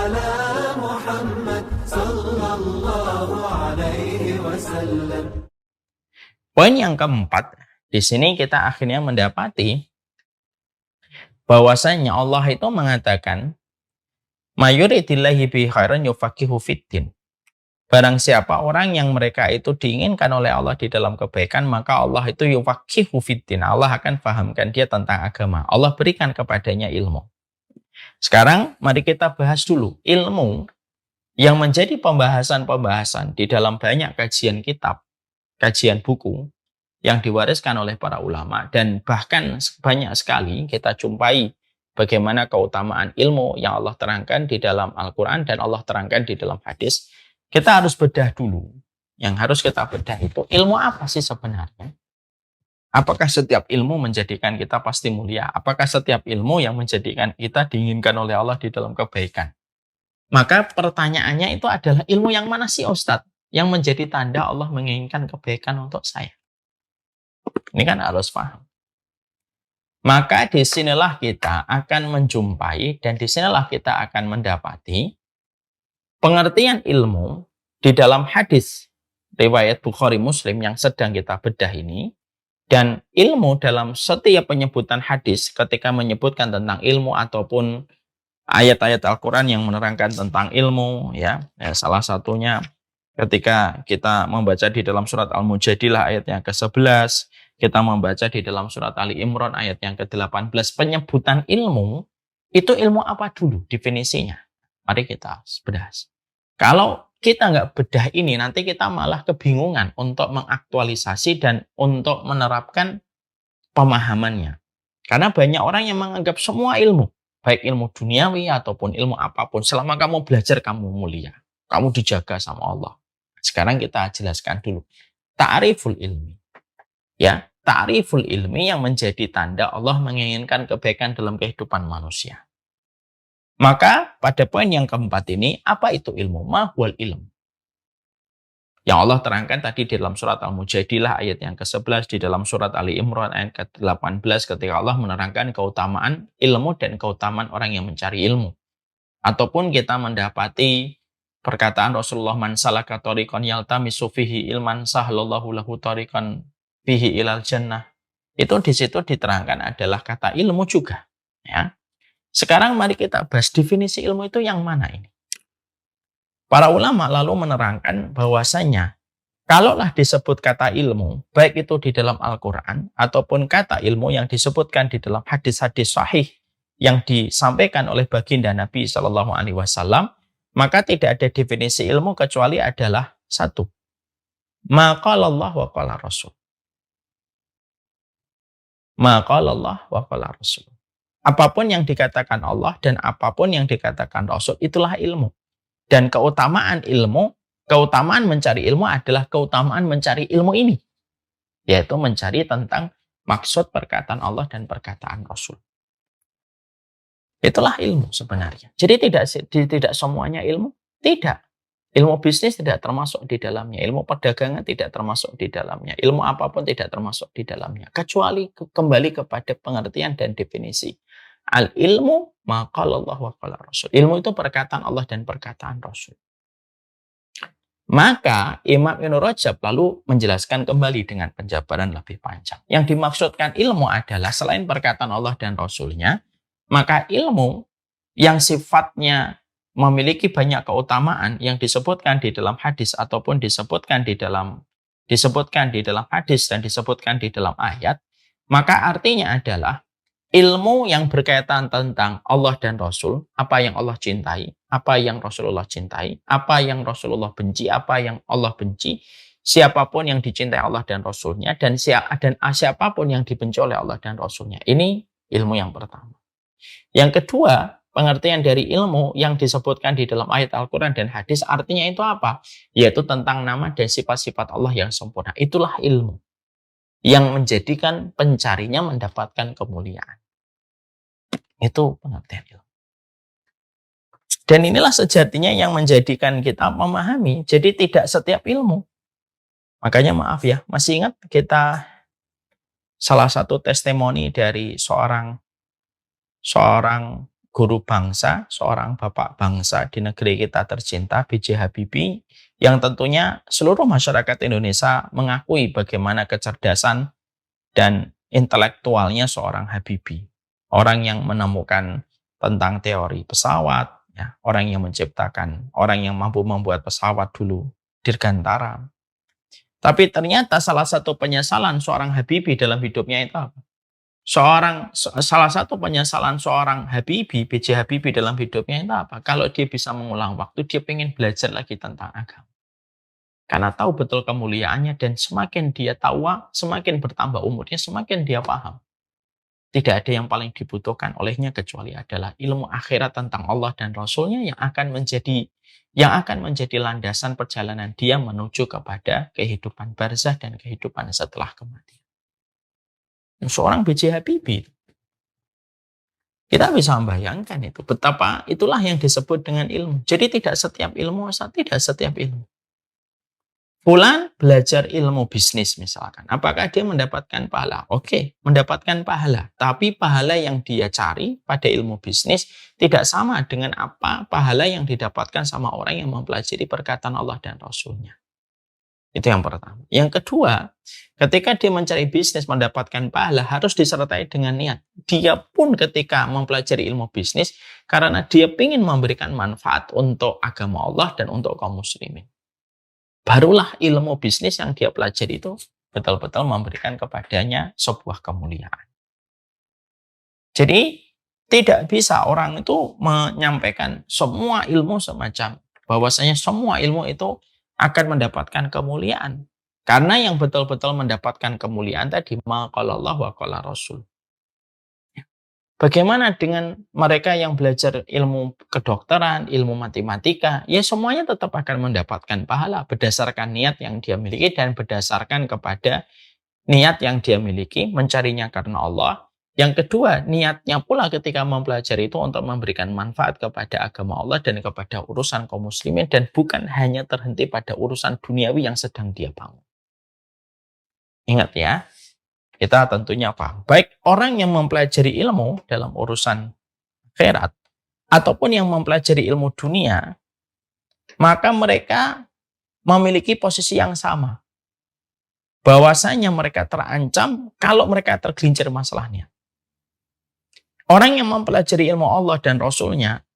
على محمد صلى الله عليه وسلم. Poin yang keempat, di sini kita akhirnya mendapati bahwasanya Allah itu mengatakan, "Mayuridillahi bi khairan yufaqihu fiddin." Barang siapa orang yang mereka itu diinginkan oleh Allah di dalam kebaikan, maka Allah itu yufaqihu fiddin. Allah akan fahamkan dia tentang agama. Allah berikan kepadanya ilmu. Sekarang mari kita bahas dulu ilmu yang menjadi pembahasan-pembahasan di dalam banyak kajian kitab, kajian buku yang diwariskan oleh para ulama, dan bahkan banyak sekali kita jumpai bagaimana keutamaan ilmu yang Allah terangkan di dalam Al-Quran dan Allah terangkan di dalam hadis. Kita harus bedah dulu. Yang harus kita bedah itu ilmu apa sih sebenarnya? Apakah setiap ilmu menjadikan kita pasti mulia? Apakah setiap ilmu yang menjadikan kita diinginkan oleh Allah di dalam kebaikan? Maka pertanyaannya itu adalah ilmu yang mana sih Ustadz yang menjadi tanda Allah menginginkan kebaikan untuk saya? Ini kan harus paham. Maka disinilah kita akan menjumpai dan disinilah kita akan mendapati pengertian ilmu di dalam hadis riwayat Bukhari Muslim yang sedang kita bedah ini, dan ilmu dalam setiap penyebutan hadis ketika menyebutkan tentang ilmu ataupun ayat-ayat Al-Quran yang menerangkan tentang ilmu, ya salah satunya ketika kita membaca di dalam surat Al-Mujadilah ayat yang ke-11, kita membaca di dalam surat Ali Imran ayat yang ke-18, penyebutan ilmu, itu ilmu apa dulu definisinya? Mari kita bedah. Kalau kita nggak bedah ini, nanti kita malah kebingungan untuk mengaktualisasi dan untuk menerapkan pemahamannya. Karena banyak orang yang menganggap semua ilmu, baik ilmu duniawi ataupun ilmu apapun, selama kamu belajar kamu mulia, kamu dijaga sama Allah. Sekarang kita jelaskan dulu ta'riful ilmi. Ya, ta'riful ilmi yang menjadi tanda Allah menginginkan kebaikan dalam kehidupan manusia. Maka pada poin yang keempat ini, apa itu ilmu? Ma huwal ilm. Yang Allah terangkan tadi di dalam surat Al-Mujadilah ayat yang ke-11, di dalam surat Ali Imran ayat ke-18 ketika Allah menerangkan keutamaan ilmu dan keutamaan orang yang mencari ilmu. Ataupun kita mendapati perkataan Rasulullah, man salaka tariqan yaltamisu fihi ilman sahlallahu lahu tariqan fihi ilal jannah. Itu di situ diterangkan adalah kata ilmu juga, ya. Sekarang mari kita bahas definisi ilmu itu yang mana ini. Para ulama lalu menerangkan bahwasanya kalaulah disebut kata ilmu, baik itu di dalam Al-Quran ataupun kata ilmu yang disebutkan di dalam hadis-hadis sahih yang disampaikan oleh baginda Nabi SAW, maka tidak ada definisi ilmu kecuali adalah satu. Ma qala Allah wa qala Rasul. Ma qala Allah wa qala Rasul. Apapun yang dikatakan Allah dan apapun yang dikatakan Rasul, itulah ilmu. Dan keutamaan ilmu, keutamaan mencari ilmu adalah keutamaan mencari ilmu ini. Yaitu mencari tentang maksud perkataan Allah dan perkataan Rasul. Itulah ilmu sebenarnya. Jadi tidak semuanya ilmu. Tidak. Ilmu bisnis tidak termasuk di dalamnya. Ilmu perdagangan tidak termasuk di dalamnya. Ilmu apapun tidak termasuk di dalamnya. Kecuali kembali kepada pengertian dan definisi. Al-ilmu maqala Allah wa qala Rasul. Ilmu itu perkataan Allah dan perkataan Rasul. Maka Imam Ibnu Rajab lalu menjelaskan kembali dengan penjabaran lebih panjang. Yang dimaksudkan ilmu adalah selain perkataan Allah dan Rasulnya, maka ilmu yang sifatnya memiliki banyak keutamaan yang disebutkan di dalam hadis ataupun disebutkan di dalam hadis dan disebutkan di dalam ayat, maka artinya adalah ilmu yang berkaitan tentang Allah dan Rasul, apa yang Allah cintai, apa yang Rasulullah cintai, apa yang Rasulullah benci, apa yang Allah benci, siapapun yang dicintai Allah dan Rasulnya, dan siapapun yang dibenci oleh Allah dan Rasulnya. Ini ilmu yang pertama. Yang kedua, pengertian dari ilmu yang disebutkan di dalam ayat Al-Quran dan hadis, artinya itu apa? Yaitu tentang nama dan sifat-sifat Allah yang sempurna. Itulah ilmu yang menjadikan pencarinya mendapatkan kemuliaan. Itu pengertian ilmu. Dan inilah sejatinya yang menjadikan kita memahami. Jadi tidak setiap ilmu. Makanya maaf ya, masih ingat kita salah satu testimoni dari seorang guru bangsa, seorang bapak bangsa di negeri kita tercinta, B.J. Habibie, yang tentunya seluruh masyarakat Indonesia mengakui bagaimana kecerdasan dan intelektualnya seorang Habibie. Orang yang menemukan tentang teori pesawat, ya, orang yang menciptakan, orang yang mampu membuat pesawat dulu, dirgantara. Tapi ternyata salah satu penyesalan seorang Habibie dalam hidupnya itu apa? Salah satu penyesalan seorang Habibie, B.J. Habibie dalam hidupnya itu apa? Kalau dia bisa mengulang waktu, dia ingin belajar lagi tentang agama. Karena tahu betul kemuliaannya, dan semakin dia tahu, semakin bertambah umurnya, semakin dia paham. Tidak ada yang paling dibutuhkan olehnya kecuali adalah ilmu akhirat tentang Allah dan Rasulnya yang akan menjadi landasan perjalanan dia menuju kepada kehidupan barzah dan kehidupan setelah kematian. Seorang B.J. Habibie, kita bisa membayangkan itu betapa itulah yang disebut dengan ilmu. Jadi tidak setiap ilmu. Fulan belajar ilmu bisnis misalkan. Apakah dia mendapatkan pahala? Oke, mendapatkan pahala. Tapi pahala yang dia cari pada ilmu bisnis tidak sama dengan apa pahala yang didapatkan sama orang yang mempelajari perkataan Allah dan Rasulnya. Itu yang pertama. Yang kedua, ketika dia mencari bisnis mendapatkan pahala harus disertai dengan niat. Dia pun ketika mempelajari ilmu bisnis karena dia ingin memberikan manfaat untuk agama Allah dan untuk kaum muslimin. Barulah ilmu bisnis yang dia pelajari itu betul-betul memberikan kepadanya sebuah kemuliaan. Jadi tidak bisa orang itu menyampaikan semua ilmu semacam bahwasanya semua ilmu itu akan mendapatkan kemuliaan. Karena yang betul-betul mendapatkan kemuliaan tadi maqala Allah wa qala Rasul. Bagaimana dengan mereka yang belajar ilmu kedokteran, ilmu matematika? Ya semuanya tetap akan mendapatkan pahala berdasarkan niat yang dia miliki dan berdasarkan kepada niat yang dia miliki, mencarinya karena Allah. Yang kedua, niatnya pula ketika mempelajari itu untuk memberikan manfaat kepada agama Allah dan kepada urusan kaum muslimin dan bukan hanya terhenti pada urusan duniawi yang sedang dia bangun. Ingat ya. Kita tentunya paham. Baik orang yang mempelajari ilmu dalam urusan akhirat ataupun yang mempelajari ilmu dunia, maka mereka memiliki posisi yang sama. Bahwasanya mereka terancam kalau mereka tergelincir masalahnya. Orang yang mempelajari ilmu Allah dan Rasulnya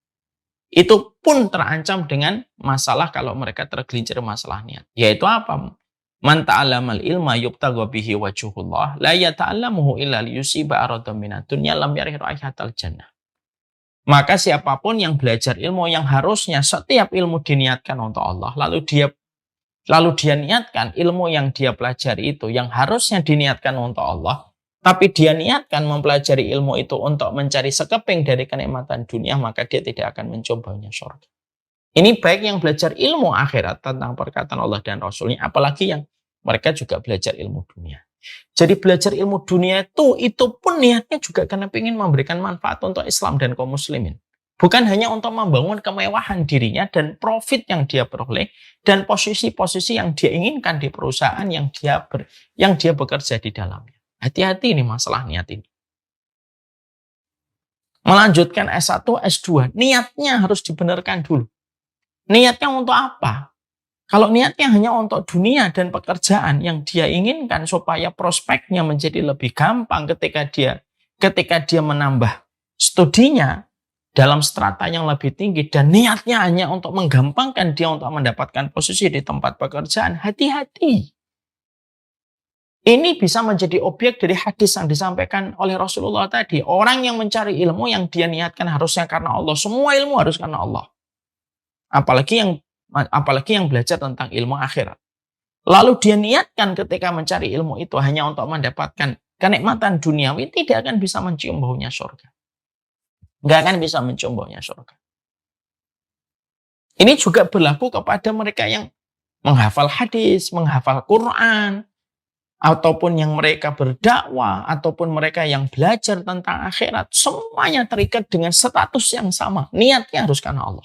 itu pun terancam dengan masalah kalau mereka tergelincir masalahnya. Yaitu apa? Man ta'allamal ilma yubtagha bihi wajhullah la yata'allamuhu illa liyusiba aradan minad dunya lam yarih raihatal jannah. Maka siapapun yang belajar ilmu yang harusnya setiap ilmu diniatkan untuk Allah, lalu dia niatkan ilmu yang dia pelajari itu yang harusnya diniatkan untuk Allah, tapi dia niatkan mempelajari ilmu itu untuk mencari sekeping dari kenikmatan dunia, maka dia tidak akan mencobanya surga. Ini baik yang belajar ilmu akhirat tentang perkataan Allah dan Rasulnya, apalagi yang mereka juga belajar ilmu dunia. Jadi belajar ilmu dunia itu pun niatnya juga karena ingin memberikan manfaat untuk Islam dan kaum muslimin. Bukan hanya untuk membangun kemewahan dirinya dan profit yang dia peroleh dan posisi-posisi yang dia inginkan di perusahaan yang dia bekerja di dalamnya. Hati-hati ini masalah niat ini. Melanjutkan S1, S2, niatnya harus dibenarkan dulu. Niatnya untuk apa? Kalau niatnya hanya untuk dunia dan pekerjaan yang dia inginkan supaya prospeknya menjadi lebih gampang ketika dia menambah studinya dalam strata yang lebih tinggi dan niatnya hanya untuk menggampangkan dia untuk mendapatkan posisi di tempat pekerjaan, hati-hati. Ini bisa menjadi objek dari hadis yang disampaikan oleh Rasulullah tadi. Orang yang mencari ilmu yang dia niatkan harusnya karena Allah. Semua ilmu harus karena Allah. Apalagi yang belajar tentang ilmu akhirat. Lalu dia niatkan ketika mencari ilmu itu hanya untuk mendapatkan kenikmatan duniawi, tidak akan bisa mencium baunya surga. Nggak akan bisa mencium baunya surga. Ini juga berlaku kepada mereka yang menghafal hadis, menghafal Quran, ataupun yang mereka berdakwah, ataupun mereka yang belajar tentang akhirat. Semuanya terikat dengan status yang sama. Niatnya harus karena Allah.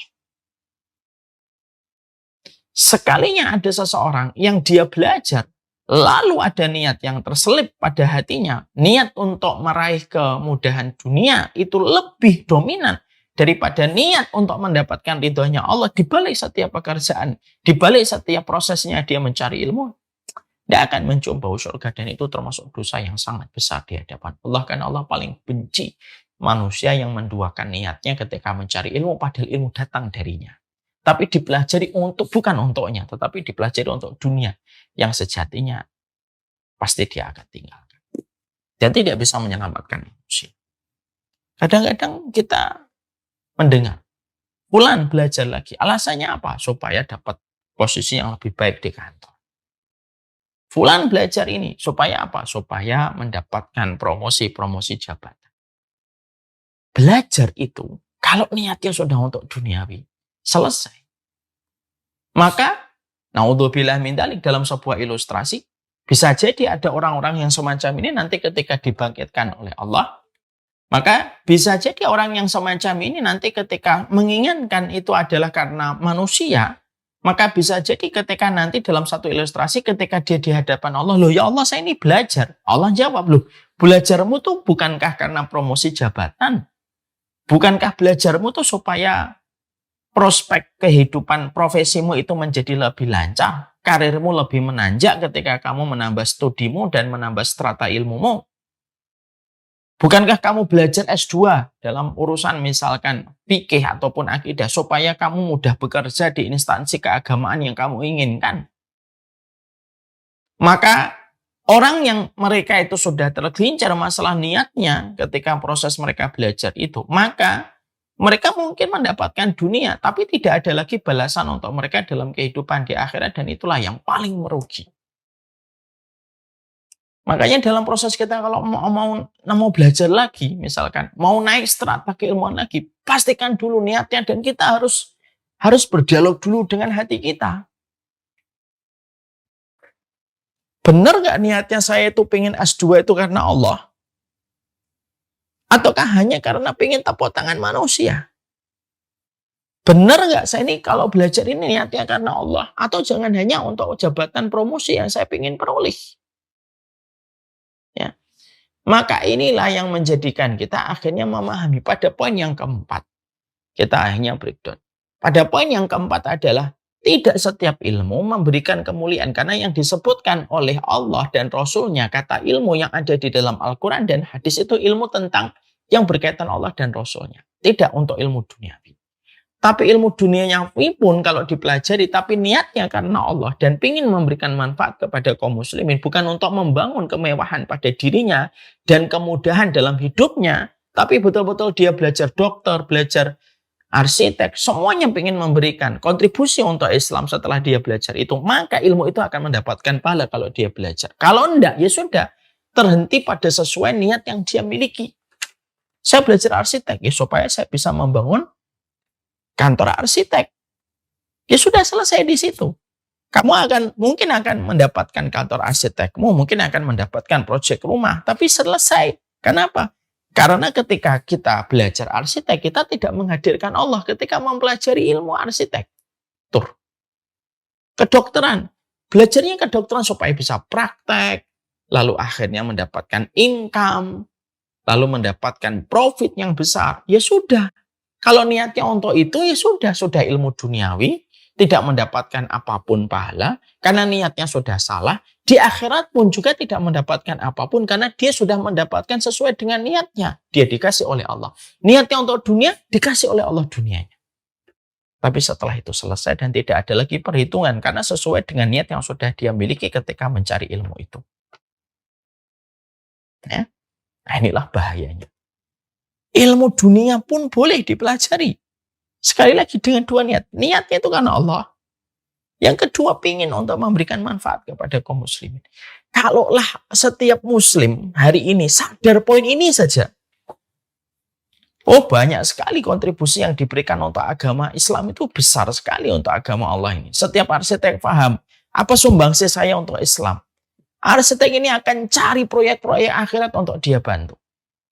Sekalinya ada seseorang yang dia belajar, lalu ada niat yang terselip pada hatinya, niat untuk meraih kemudahan dunia itu lebih dominan daripada niat untuk mendapatkan ridhonya Allah di balik setiap pekerjaan, di balik setiap prosesnya dia mencari ilmu, tidak akan mencium bau surga, dan itu termasuk dosa yang sangat besar di hadapan Allah, karena Allah paling benci manusia yang menduakan niatnya ketika mencari ilmu padahal ilmu datang darinya. Tapi dipelajari bukan untuknya, tetapi dipelajari untuk dunia yang sejatinya pasti dia akan tinggalkan. Dan tidak bisa menyelamatkan manusia. Kadang-kadang kita mendengar, fulan belajar lagi. Alasannya apa? Supaya dapat posisi yang lebih baik di kantor. Fulan belajar ini. Supaya apa? Supaya mendapatkan promosi jabatan. Belajar itu, kalau niatnya sudah untuk duniawi, selesai. Maka, naudzubillah min dzalik, dalam sebuah ilustrasi, bisa jadi ada orang-orang yang semacam ini nanti ketika dibangkitkan oleh Allah, maka bisa jadi orang yang semacam ini nanti ketika menginginkan itu adalah karena manusia, maka bisa jadi ketika nanti dalam satu ilustrasi ketika dia di hadapan Allah, loh ya Allah saya ini belajar. Allah jawab, loh belajarmu tuh bukankah karena promosi jabatan? Bukankah belajarmu tuh supaya prospek kehidupan profesimu itu menjadi lebih lancar, karirmu lebih menanjak ketika kamu menambah studimu dan menambah strata ilmumu? Bukankah kamu belajar S2 dalam urusan misalkan fikih ataupun akidah supaya kamu mudah bekerja di instansi keagamaan yang kamu inginkan? Maka orang yang mereka itu sudah tergelincir masalah niatnya ketika proses mereka belajar itu, maka mereka mungkin mendapatkan dunia, tapi tidak ada lagi balasan untuk mereka dalam kehidupan di akhirat, dan itulah yang paling merugi. Makanya dalam proses kita kalau mau belajar lagi, misalkan mau naik strata keilmuan lagi, pastikan dulu niatnya, dan kita harus berdialog dulu dengan hati kita. Benar nggak niatnya saya itu pengen S2 itu karena Allah? Ataukah hanya karena pengen tepuk tangan manusia? Benar nggak saya ini kalau belajar ini niatnya karena Allah? Atau jangan hanya untuk jabatan promosi yang saya pengen peroleh? Ya. Maka inilah yang menjadikan kita akhirnya memahami pada poin yang keempat. Kita akhirnya breakdown. Pada poin yang keempat adalah tidak setiap ilmu memberikan kemuliaan, karena yang disebutkan oleh Allah dan Rasul-Nya, kata ilmu yang ada di dalam Al-Quran dan hadis itu ilmu tentang yang berkaitan Allah dan Rasul-Nya. Tidak untuk ilmu duniawi. Tapi ilmu dunianya pun kalau dipelajari, tapi niatnya karena Allah dan ingin memberikan manfaat kepada kaum muslimin, bukan untuk membangun kemewahan pada dirinya dan kemudahan dalam hidupnya, tapi betul-betul dia belajar dokter, belajar arsitek, semuanya ingin memberikan kontribusi untuk Islam setelah dia belajar itu, maka ilmu itu akan mendapatkan pahala kalau dia belajar. Kalau enggak, ya sudah, terhenti pada sesuai niat yang dia miliki. Saya belajar arsitek, ya supaya saya bisa membangun kantor arsitek. Ya sudah, selesai di situ. Kamu mungkin akan mendapatkan kantor arsitekmu, mungkin akan mendapatkan proyek rumah, tapi selesai. Kenapa? Karena ketika kita belajar arsitek, kita tidak menghadirkan Allah ketika mempelajari ilmu arsitektur. Kedokteran. Belajarnya kedokteran supaya bisa praktek, lalu akhirnya mendapatkan income, lalu mendapatkan profit yang besar. Ya sudah. Kalau niatnya untuk itu, ya sudah ilmu duniawi, tidak mendapatkan apapun pahala, karena niatnya sudah salah. Di akhirat pun juga tidak mendapatkan apapun, karena dia sudah mendapatkan sesuai dengan niatnya. Dia dikasih oleh Allah. Niatnya untuk dunia, dikasih oleh Allah dunianya. Tapi setelah itu selesai dan tidak ada lagi perhitungan, karena sesuai dengan niat yang sudah dia miliki ketika mencari ilmu itu. Ya? Nah, inilah bahayanya. Ilmu dunia pun boleh dipelajari. Sekali lagi dengan dua niat. Niatnya itu karena Allah. Yang kedua, ingin untuk memberikan manfaat kepada kaum muslimin. Kalaulah setiap muslim hari ini sadar poin ini saja. Oh, banyak sekali kontribusi yang diberikan untuk agama Islam, itu besar sekali untuk agama Allah ini. Setiap arsitek paham, apa sumbangsi saya untuk Islam? Arsitek ini akan cari proyek-proyek akhirat untuk dia bantu.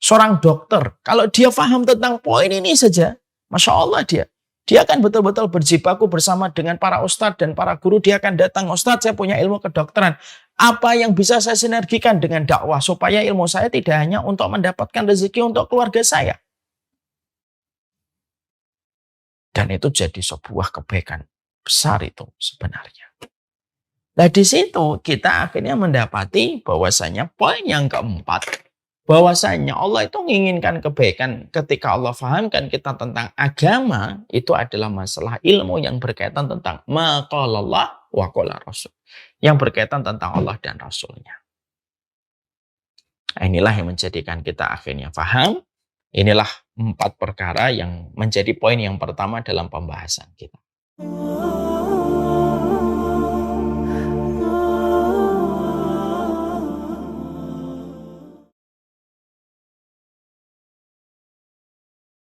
Seorang dokter, kalau dia paham tentang poin ini saja, Masya Allah dia akan betul-betul berjibaku bersama dengan para ustadz dan para guru. Dia akan datang, Ustadz saya punya ilmu kedokteran. Apa yang bisa saya sinergikan dengan dakwah supaya ilmu saya tidak hanya untuk mendapatkan rezeki untuk keluarga saya. Dan itu jadi sebuah kebaikan besar itu sebenarnya. Nah di situ kita akhirnya mendapati bahwasanya poin yang keempat, bahwasanya Allah itu menginginkan kebaikan. Ketika Allah fahamkan kita tentang agama, itu adalah masalah ilmu yang berkaitan tentang maqalallah wa qala rasul, yang berkaitan tentang Allah dan Rasulnya. Inilah yang menjadikan kita akhirnya paham. Inilah 4 perkara yang menjadi poin yang pertama dalam pembahasan kita.